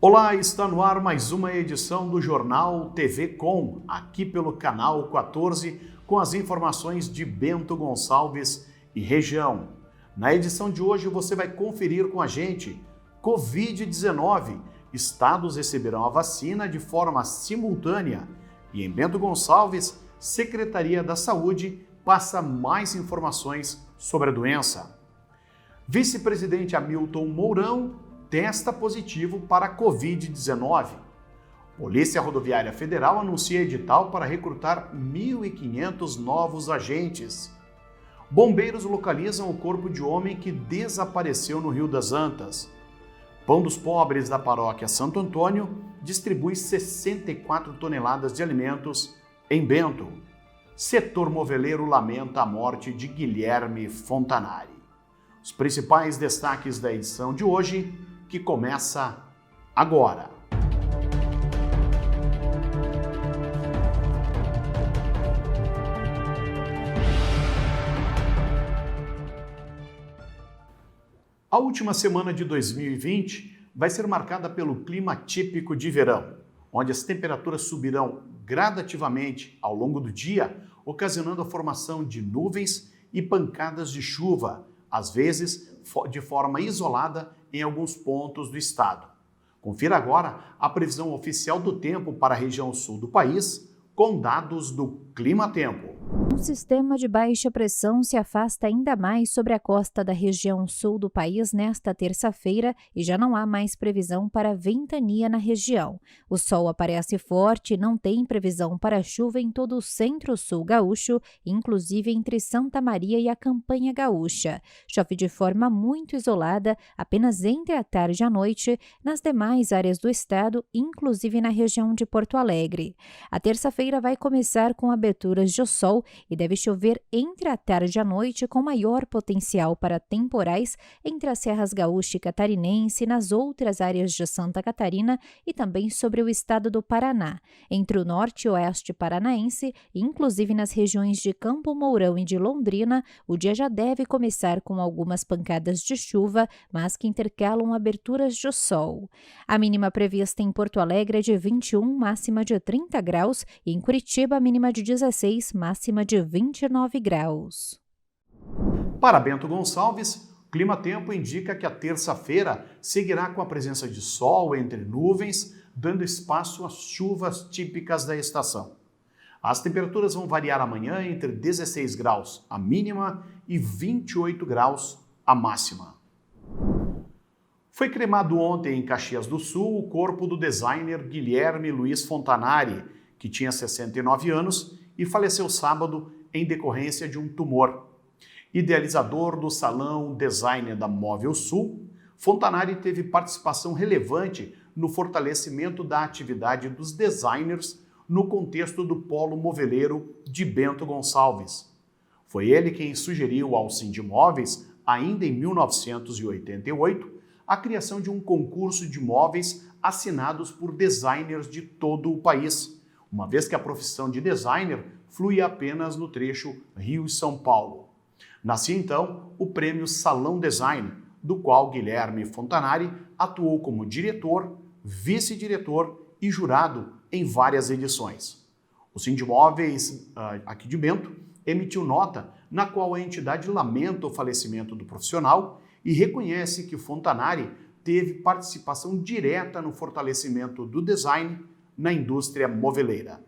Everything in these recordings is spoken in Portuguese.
Olá, está no ar mais uma edição do Jornal TV Com, aqui pelo canal 14, com as informações de Bento Gonçalves e região. Na edição de hoje você vai conferir com a gente Covid-19. Estados receberão a vacina de forma simultânea e em Bento Gonçalves, Secretaria da Saúde passa mais informações sobre a doença. Vice-presidente Hamilton Mourão testa positivo para a Covid-19. Polícia Rodoviária Federal anuncia edital para recrutar 1.500 novos agentes. Bombeiros localizam o corpo de homem que desapareceu no Rio das Antas. Pão dos Pobres da Paróquia Santo Antônio distribui 64 toneladas de alimentos em Bento. Setor moveleiro lamenta a morte de Guilherme Fontanari. Os principais destaques da edição de hoje, que começa agora. A última semana de 2020 vai ser marcada pelo clima típico de verão, onde as temperaturas subirão gradativamente ao longo do dia, ocasionando a formação de nuvens e pancadas de chuva, às vezes de forma isolada em alguns pontos do estado. Confira agora a previsão oficial do tempo para a região sul do país, com dados do Climatempo. Um sistema de baixa pressão se afasta ainda mais sobre a costa da região sul do país nesta terça-feira e já não há mais previsão para ventania na região. O sol aparece forte e não tem previsão para chuva em todo o centro-sul gaúcho, inclusive entre Santa Maria e a Campanha Gaúcha. Chove de forma muito isolada, apenas entre a tarde e a noite, nas demais áreas do estado, inclusive na região de Porto Alegre. A terça-feira vai começar com aberturas de sol e deve chover entre a tarde e a noite com maior potencial para temporais entre as serras gaúcha e catarinense e nas outras áreas de Santa Catarina e também sobre o estado do Paraná, entre o norte e oeste paranaense, inclusive nas regiões de Campo Mourão e de Londrina. O dia já deve começar com algumas pancadas de chuva, mas que intercalam aberturas de sol. A mínima prevista em Porto Alegre é de 21, máxima de 30 graus, e em Curitiba a mínima de 16, máxima de 29 graus. Para Bento Gonçalves, o Climatempo indica que a terça-feira seguirá com a presença de sol entre nuvens, dando espaço às chuvas típicas da estação. As temperaturas vão variar amanhã entre 16 graus a mínima e 28 graus a máxima. Foi cremado ontem em Caxias do Sul o corpo do designer Guilherme Luiz Fontanari, que tinha 69 anos e faleceu sábado em decorrência de um tumor. Idealizador do Salão Design da Móvel Sul, Fontanari teve participação relevante no fortalecimento da atividade dos designers no contexto do polo moveleiro de Bento Gonçalves. Foi ele quem sugeriu ao Sindimóveis, ainda em 1988, a criação de um concurso de móveis assinados por designers de todo o país, uma vez que a profissão de designer flui apenas no trecho Rio e São Paulo. Nascia então o prêmio Salão Design, do qual Guilherme Fontanari atuou como diretor, vice-diretor e jurado em várias edições. O Sindimóveis, aqui de Bento, emitiu nota na qual a entidade lamenta o falecimento do profissional e reconhece que Fontanari teve participação direta no fortalecimento do design na indústria moveleira.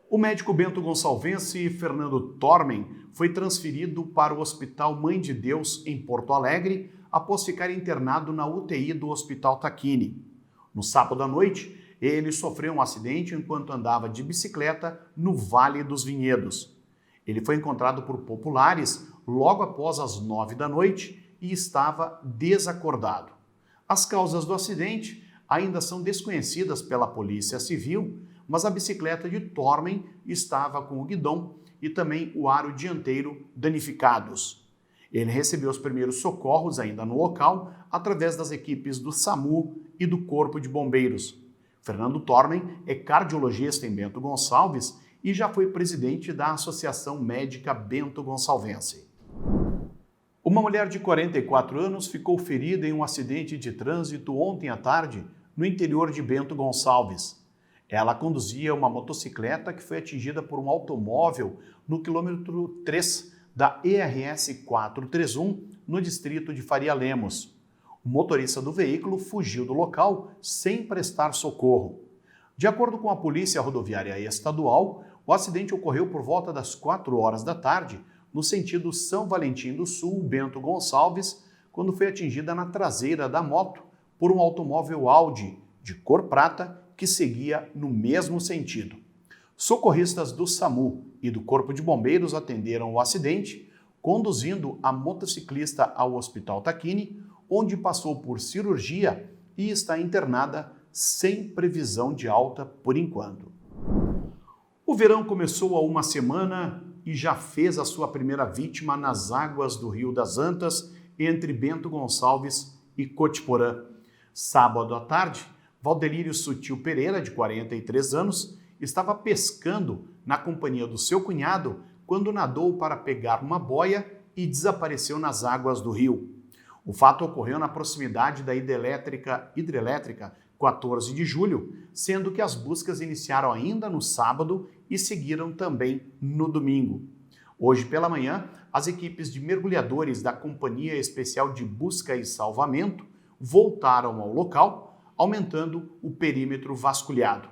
O médico bento gonçalvense Fernando Tormen foi transferido para o Hospital Mãe de Deus em Porto Alegre após ficar internado na UTI do Hospital Tacchini. No sábado à noite, ele sofreu um acidente enquanto andava de bicicleta no Vale dos Vinhedos. Ele foi encontrado por populares logo após as 9 da noite e estava desacordado. As causas do acidente ainda são desconhecidas pela Polícia Civil, mas a bicicleta de Tormen estava com o guidão e também o aro dianteiro danificados. Ele recebeu os primeiros socorros ainda no local através das equipes do SAMU e do Corpo de Bombeiros. Fernando Tormen é cardiologista em Bento Gonçalves e já foi presidente da Associação Médica Bento Gonçalvense. Uma mulher de 44 anos ficou ferida em um acidente de trânsito ontem à tarde no interior de Bento Gonçalves. Ela conduzia uma motocicleta que foi atingida por um automóvel no quilômetro 3 da ERS 431, no distrito de Faria Lemos. O motorista do veículo fugiu do local sem prestar socorro. De acordo com a Polícia Rodoviária Estadual, o acidente ocorreu por volta das 4 horas da tarde, no sentido São Valentim do Sul, Bento Gonçalves, quando foi atingida na traseira da moto por um automóvel Audi de cor prata que seguia no mesmo sentido. Socorristas do SAMU e do Corpo de Bombeiros atenderam o acidente, conduzindo a motociclista ao Hospital Tacchini, onde passou por cirurgia e está internada sem previsão de alta por enquanto. O verão começou há uma semana e já fez a sua primeira vítima nas águas do Rio das Antas, entre Bento Gonçalves e Cotiporã. Sábado à tarde, Valdelírio Sutil Pereira, de 43 anos, estava pescando na companhia do seu cunhado quando nadou para pegar uma boia e desapareceu nas águas do rio. O fato ocorreu na proximidade da hidrelétrica 14 de julho, sendo que as buscas iniciaram ainda no sábado e seguiram também no domingo. Hoje pela manhã, as equipes de mergulhadores da Companhia Especial de Busca e Salvamento voltaram ao local, aumentando o perímetro vasculhado.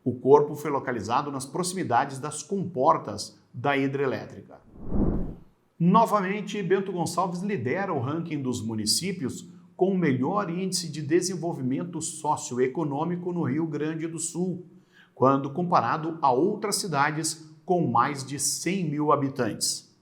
O corpo foi localizado nas proximidades das comportas da hidrelétrica. Novamente, Bento Gonçalves lidera o ranking dos municípios com o melhor índice de desenvolvimento socioeconômico no Rio Grande do Sul, quando comparado a outras cidades com mais de 100 mil habitantes.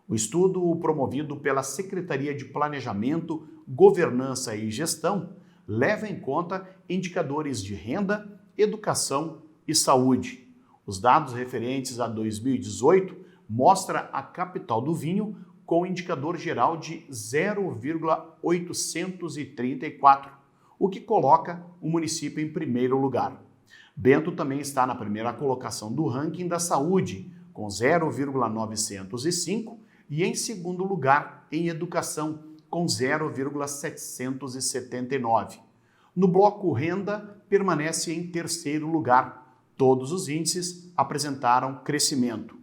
O estudo, promovido pela Secretaria de Planejamento, Governança e Gestão, leva em conta indicadores de renda, educação e saúde. Os dados referentes a 2018 mostram a capital do vinho com indicador geral de 0,834, o que coloca o município em primeiro lugar. Bento também está na primeira colocação do ranking da saúde, com 0,905, e em segundo lugar em educação, com 0,779. No bloco renda, permanece em terceiro lugar. Todos os índices apresentaram crescimento.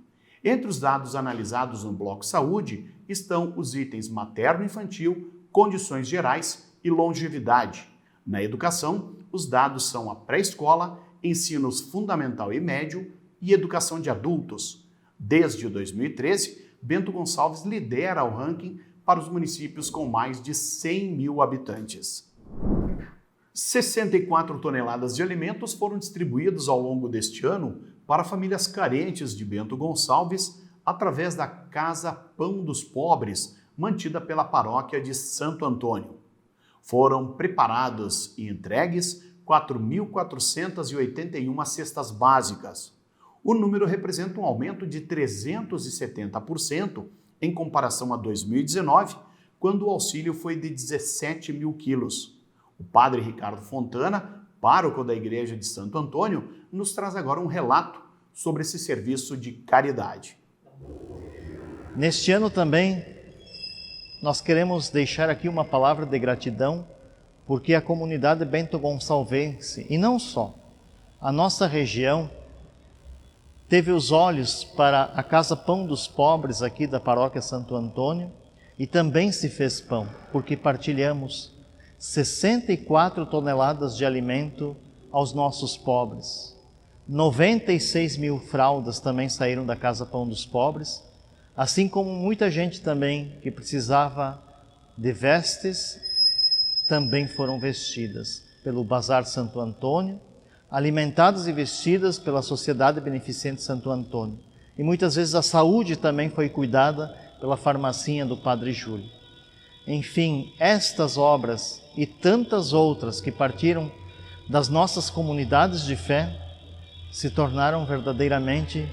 Entre os dados analisados no bloco saúde estão os itens materno-infantil, condições gerais e longevidade. Na educação, os dados são a pré-escola, ensinos fundamental e médio e educação de adultos. Desde 2013, Bento Gonçalves lidera o ranking para os municípios com mais de 100 mil habitantes. 64 toneladas de alimentos foram distribuídos ao longo deste ano para famílias carentes de Bento Gonçalves através da Casa Pão dos Pobres, mantida pela paróquia de Santo Antônio. Foram preparadas e entregues 4.481 cestas básicas. O número representa um aumento de 370% em comparação a 2019, quando o auxílio foi de 17 mil quilos. O padre Ricardo Fontana, pároco da Igreja de Santo Antônio, nos traz agora um relato sobre esse serviço de caridade. Neste ano também, nós queremos deixar aqui uma palavra de gratidão, porque a comunidade bento-gonçalvense, e não só, a nossa região, teve os olhos para a Casa Pão dos Pobres aqui da Paróquia Santo Antônio e também se fez pão, porque partilhamos 64 toneladas de alimento aos nossos pobres. 96 mil fraldas também saíram da Casa Pão dos Pobres, assim como muita gente também que precisava de vestes, também foram vestidas pelo Bazar Santo Antônio, alimentadas e vestidas pela Sociedade Beneficente Santo Antônio. E muitas vezes a saúde também foi cuidada pela farmacinha do Padre Júlio. Enfim, estas obras e tantas outras que partiram das nossas comunidades de fé se tornaram verdadeiramente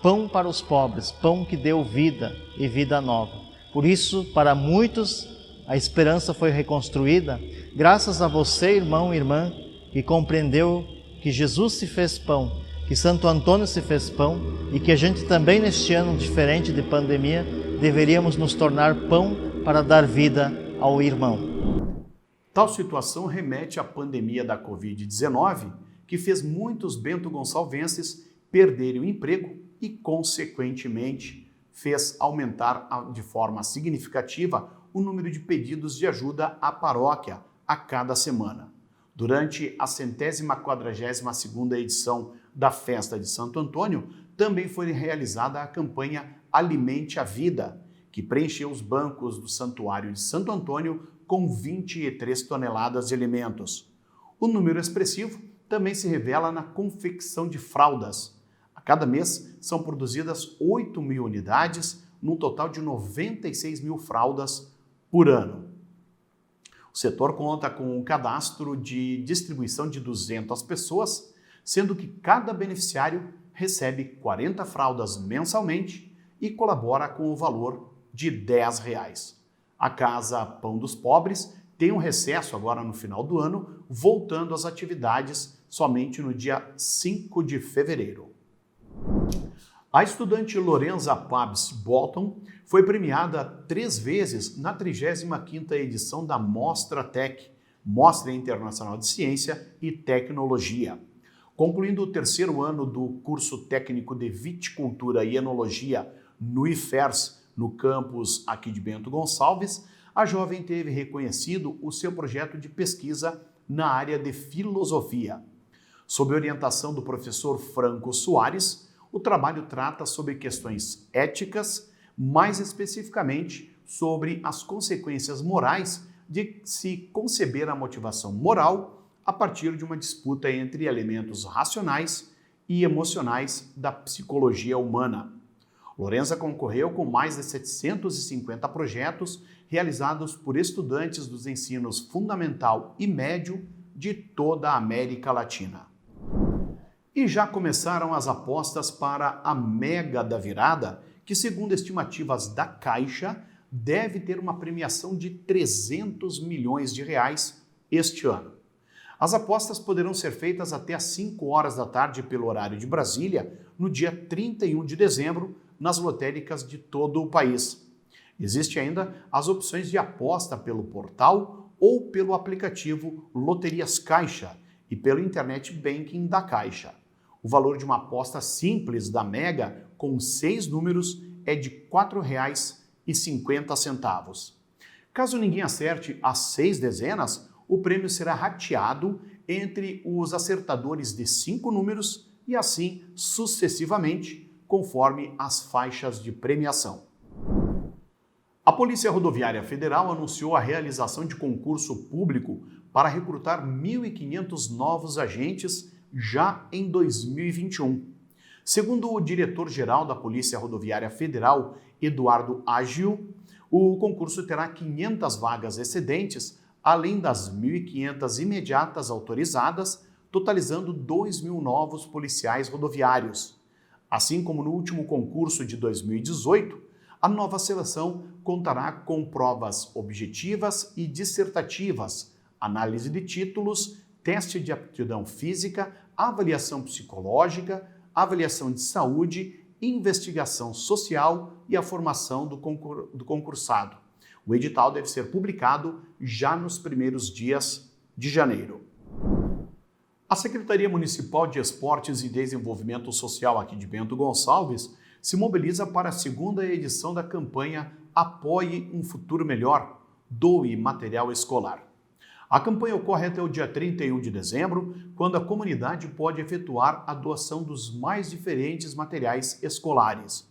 pão para os pobres, pão que deu vida e vida nova. Por isso, para muitos, a esperança foi reconstruída, graças a você, irmão e irmã, que compreendeu que Jesus se fez pão, que Santo Antônio se fez pão e que a gente também neste ano diferente de pandemia deveríamos nos tornar pão para dar vida ao irmão. Tal situação remete à pandemia da Covid-19, que fez muitos bento-gonçalvenses perderem o emprego e, consequentemente, fez aumentar de forma significativa o número de pedidos de ajuda à paróquia a cada semana. Durante a 142ª edição da Festa de Santo Antônio, também foi realizada a campanha Alimente a Vida, que preencheu os bancos do Santuário de Santo Antônio com 23 toneladas de alimentos. O número expressivo também se revela na confecção de fraldas. A cada mês são produzidas 8.000 unidades, num total de 96.000 fraldas por ano. O setor conta com um cadastro de distribuição de 200 pessoas, sendo que cada beneficiário recebe 40 fraldas mensalmente e colabora com o valor de R$10. A Casa Pão dos Pobres tem um recesso agora no final do ano, voltando às atividades somente no dia 5 de fevereiro. A estudante Lorenza Pabst Bolton foi premiada 3 vezes na 35ª edição da Mostra Tech, Mostra Internacional de Ciência e Tecnologia. Concluindo o 3º ano do curso técnico de Viticultura e Enologia no IFERS, no campus aqui de Bento Gonçalves, a jovem teve reconhecido o seu projeto de pesquisa na área de filosofia. Sob orientação do professor Franco Soares, o trabalho trata sobre questões éticas, mais especificamente sobre as consequências morais de se conceber a motivação moral a partir de uma disputa entre elementos racionais e emocionais da psicologia humana. Lorenza concorreu com mais de 750 projetos realizados por estudantes dos ensinos fundamental e médio de toda a América Latina. E já começaram as apostas para a Mega da Virada, que, segundo estimativas da Caixa, deve ter uma premiação de R$300 milhões este ano. As apostas poderão ser feitas até às 5 horas da tarde pelo horário de Brasília, no dia 31 de dezembro, nas lotéricas de todo o país. Existem ainda as opções de aposta pelo portal ou pelo aplicativo Loterias Caixa e pelo Internet Banking da Caixa. O valor de uma aposta simples da Mega, com 6 números, é de R$ 4,50. Caso ninguém acerte as 6 dezenas, o prêmio será rateado entre os acertadores de 5 números e assim sucessivamente, conforme as faixas de premiação. A Polícia Rodoviária Federal anunciou a realização de concurso público para recrutar 1.500 novos agentes já em 2021. Segundo o diretor-geral da Polícia Rodoviária Federal, Eduardo Agil, o concurso terá 500 vagas excedentes, além das 1.500 imediatas autorizadas, totalizando 2.000 novos policiais rodoviários. Assim como no último concurso de 2018, a nova seleção contará com provas objetivas e dissertativas, análise de títulos, teste de aptidão física, avaliação psicológica, avaliação de saúde, investigação social e a formação do concursado. O edital deve ser publicado já nos primeiros dias de janeiro. A Secretaria Municipal de Esportes e Desenvolvimento Social aqui de Bento Gonçalves se mobiliza para a 2ª edição da campanha Apoie um Futuro Melhor, Doe Material Escolar. A campanha ocorre até o dia 31 de dezembro, quando a comunidade pode efetuar a doação dos mais diferentes materiais escolares.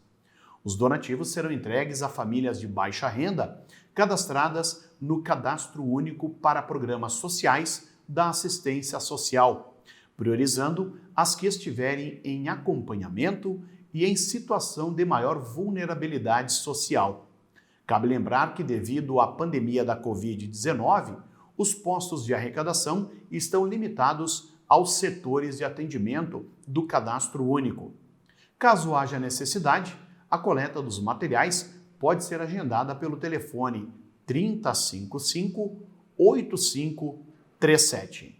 Os donativos serão entregues a famílias de baixa renda, cadastradas no Cadastro Único para Programas Sociais da Assistência Social, priorizando as que estiverem em acompanhamento e em situação de maior vulnerabilidade social. Cabe lembrar que, devido à pandemia da Covid-19, os postos de arrecadação estão limitados aos setores de atendimento do Cadastro Único. Caso haja necessidade, a coleta dos materiais pode ser agendada pelo telefone 3055-8537.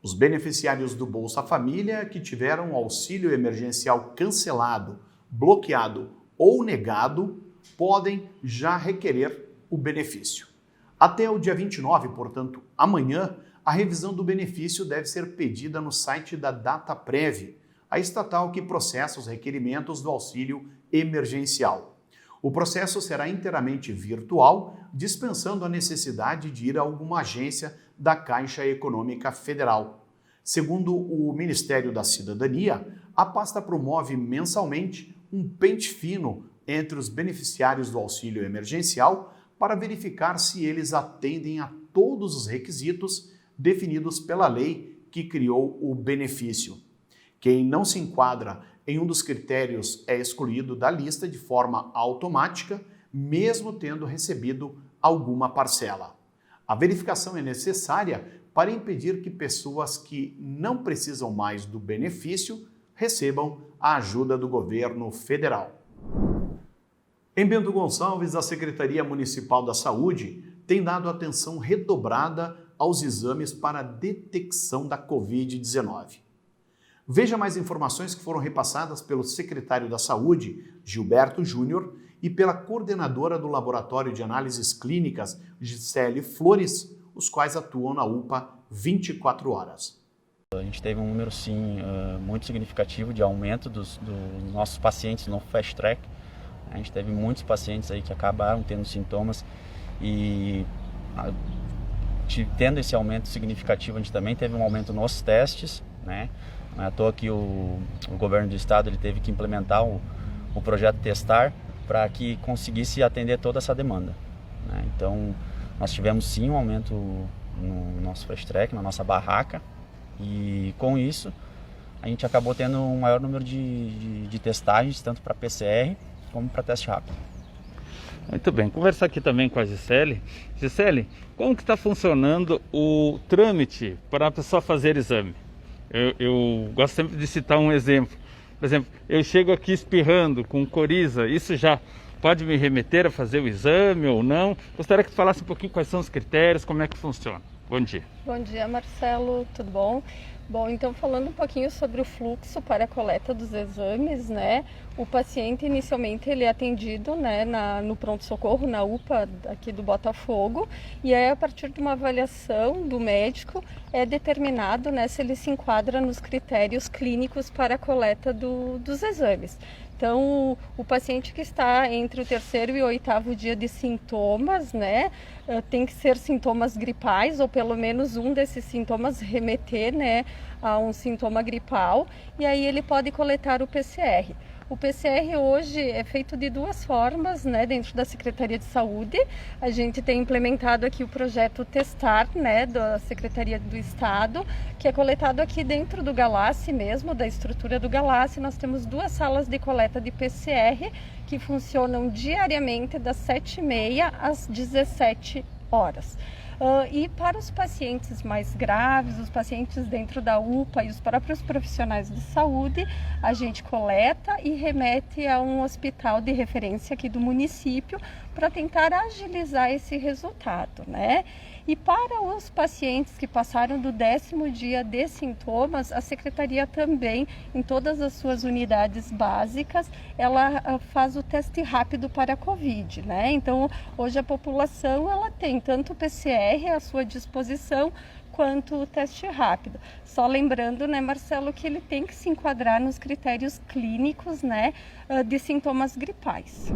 Os beneficiários do Bolsa Família que tiveram o auxílio emergencial cancelado, bloqueado ou negado podem já requerer o benefício. Até o dia 29, portanto, amanhã, a revisão do benefício deve ser pedida no site da Dataprev, a estatal que processa os requerimentos do auxílio emergencial. O processo será inteiramente virtual, dispensando a necessidade de ir a alguma agência da Caixa Econômica Federal. Segundo o Ministério da Cidadania, a pasta promove mensalmente um pente fino entre os beneficiários do auxílio emergencial para verificar se eles atendem a todos os requisitos definidos pela lei que criou o benefício. Quem não se enquadra em um dos critérios é excluído da lista de forma automática, mesmo tendo recebido alguma parcela. A verificação é necessária para impedir que pessoas que não precisam mais do benefício recebam a ajuda do governo federal. Em Bento Gonçalves, a Secretaria Municipal da Saúde tem dado atenção redobrada aos exames para a detecção da Covid-19. Veja mais informações que foram repassadas pelo secretário da Saúde, Gilberto Júnior, e pela coordenadora do Laboratório de Análises Clínicas, Gisele Flores, os quais atuam na UPA 24 horas. A gente teve um número, sim, muito significativo de aumento dos nossos pacientes no Fast Track. A gente teve muitos pacientes aí que acabaram tendo sintomas e tendo esse aumento significativo, a gente também teve um aumento nos testes, né? Não é à toa que o governo do estado ele teve que implementar o projeto Testar para que conseguisse atender toda essa demanda, né? Então, nós tivemos sim um aumento no nosso Fast Track, na nossa barraca, e com isso a gente acabou tendo um maior número de testagens, tanto para PCR como para teste rápido. Muito bem, conversar aqui também com a Gisele. Gisele, como que está funcionando o trâmite para a pessoa fazer exame? Eu gosto sempre de citar um exemplo. Por exemplo, eu chego aqui espirrando com coriza, isso já pode me remeter a fazer o exame ou não? Gostaria que tu falasse um pouquinho quais são os critérios, como é que funciona. Bom dia. Bom dia, Marcelo, tudo bom? Bom, então falando um pouquinho sobre o fluxo para a coleta dos exames, né? O paciente inicialmente ele é atendido, né, no pronto-socorro, na UPA aqui do Botafogo, e aí a partir de uma avaliação do médico é determinado, né, se ele se enquadra nos critérios clínicos para a coleta dos exames. Então, o paciente que está entre o 3º e o 8º dia de sintomas, né, tem que ser sintomas gripais, ou pelo menos um desses sintomas remeter, né, a um sintoma gripal, e aí ele pode coletar o PCR. O PCR hoje é feito de duas formas, né, dentro da Secretaria de Saúde. A gente tem implementado aqui o projeto Testar, né, da Secretaria do Estado, que é coletado aqui dentro do Galassi mesmo, da estrutura do Galassi. Nós temos 2 salas de coleta de PCR que funcionam diariamente das 7h30 às 17 horas. E para os pacientes mais graves, os pacientes dentro da UPA e os próprios profissionais de saúde, a gente coleta e remete a um hospital de referência aqui do município para tentar agilizar esse resultado, né? E para os pacientes que passaram do 10º dia de sintomas, a Secretaria também, em todas as suas unidades básicas, ela faz o teste rápido para a Covid, né? Então, hoje a população ela tem tanto o PCR à sua disposição, quanto o teste rápido. Só lembrando, né, Marcelo, que ele tem que se enquadrar nos critérios clínicos, né, de sintomas gripais.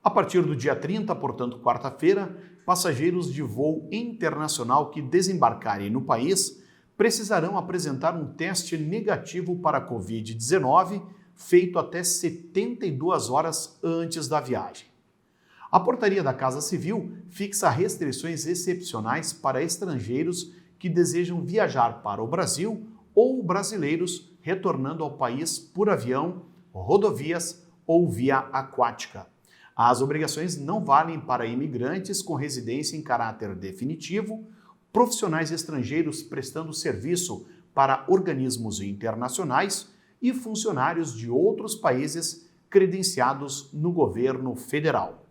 A partir do dia 30, portanto, quarta-feira, passageiros de voo internacional que desembarcarem no país precisarão apresentar um teste negativo para a Covid-19 feito até 72 horas antes da viagem. A portaria da Casa Civil fixa restrições excepcionais para estrangeiros que desejam viajar para o Brasil ou brasileiros retornando ao país por avião, rodovias ou via aquática. As obrigações não valem para imigrantes com residência em caráter definitivo, profissionais estrangeiros prestando serviço para organismos internacionais e funcionários de outros países credenciados no governo federal.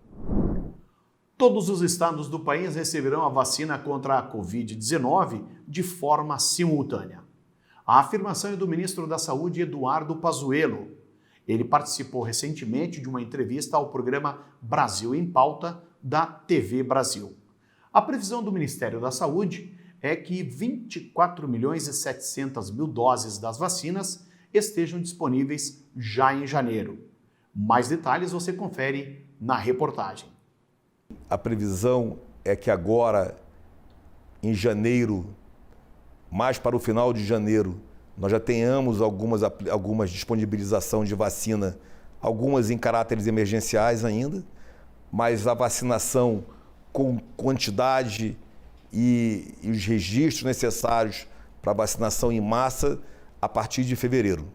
Todos os estados do país receberão a vacina contra a Covid-19 de forma simultânea. A afirmação é do ministro da Saúde, Eduardo Pazuello. Ele participou recentemente de uma entrevista ao programa Brasil em Pauta da TV Brasil. A previsão do Ministério da Saúde é que 24.700.000 doses das vacinas estejam disponíveis já em janeiro. Mais detalhes você confere na reportagem. A previsão é que agora, em janeiro, mais para o final de janeiro, nós já tenhamos algumas disponibilização de vacina, algumas em caráteres emergenciais ainda, mas a vacinação com quantidade e os registros necessários para vacinação em massa a partir de fevereiro.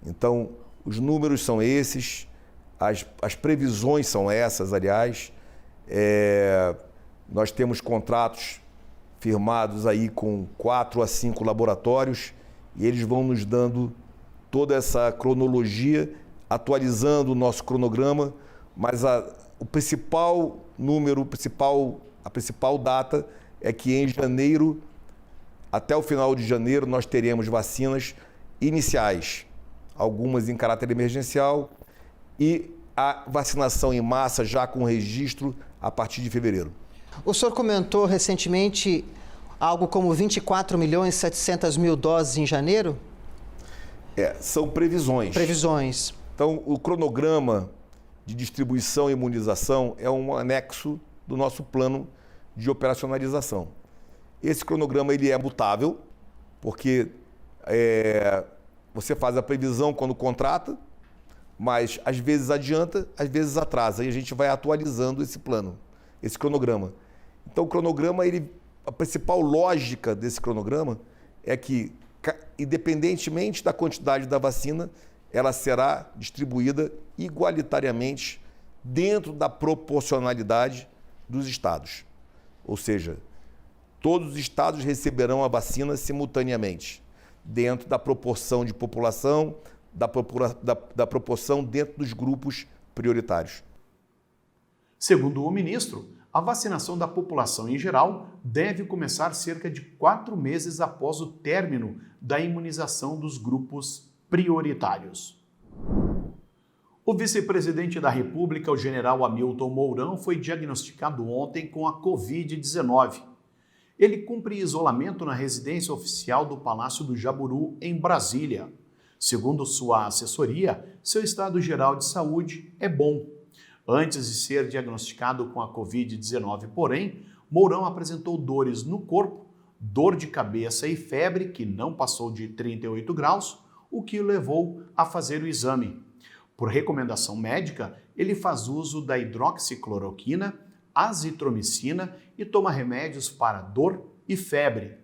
Então, os números são esses, as previsões são essas, aliás. Nós temos contratos firmados aí com 4 a 5 laboratórios e eles vão nos dando toda essa cronologia, atualizando o nosso cronograma, mas o principal número, a principal data é que em janeiro, até o final de janeiro, nós teremos vacinas iniciais, algumas em caráter emergencial e a vacinação em massa já com registro a partir de fevereiro. O senhor comentou recentemente algo como 24.700.000 doses em janeiro? São previsões. Previsões. Então, o cronograma de distribuição e imunização é um anexo do nosso plano de operacionalização. Esse cronograma ele é mutável, porque você faz a previsão quando contrata, mas às vezes adianta, às vezes atrasa, e a gente vai atualizando esse plano, esse cronograma. Então, o cronograma, a principal lógica desse cronograma é que, independentemente da quantidade da vacina, ela será distribuída igualitariamente dentro da proporcionalidade dos estados. Ou seja, todos os estados receberão a vacina simultaneamente, dentro da proporção de população, da proporção dentro dos grupos prioritários. Segundo o ministro, a vacinação da população em geral deve começar cerca de 4 meses após o término da imunização dos grupos prioritários. O vice-presidente da República, o general Hamilton Mourão, foi diagnosticado ontem com a Covid-19. Ele cumpre isolamento na residência oficial do Palácio do Jaburu, em Brasília. Segundo sua assessoria, seu estado geral de saúde é bom. Antes de ser diagnosticado com a Covid-19, porém, Mourão apresentou dores no corpo, dor de cabeça e febre que não passou de 38 graus, o que o levou a fazer o exame. Por recomendação médica, ele faz uso da hidroxicloroquina, azitromicina e toma remédios para dor e febre.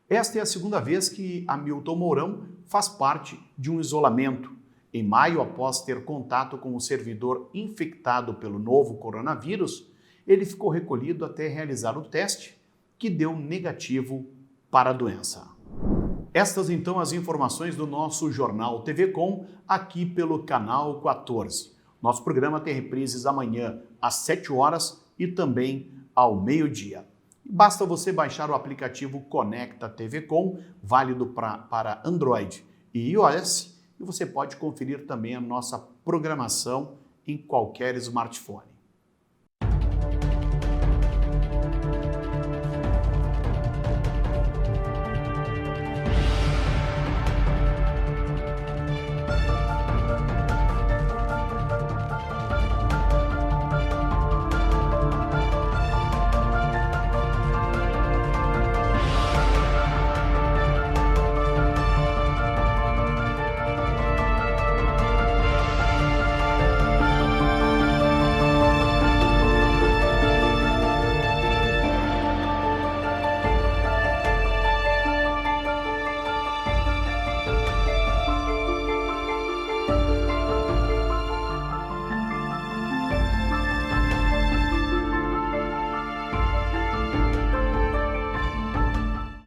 Esta é a segunda vez que Hamilton Mourão faz parte de um isolamento. Em maio, após ter contato com o servidor infectado pelo novo coronavírus, ele ficou recolhido até realizar o teste, que deu negativo para a doença. Estas então as informações do nosso Jornal TV Com, aqui pelo canal 14. Nosso programa tem reprises amanhã às 7 horas e também ao meio-dia. Basta você baixar o aplicativo Conecta TV Com, válido para Android e iOS, e você pode conferir também a nossa programação em qualquer smartphone.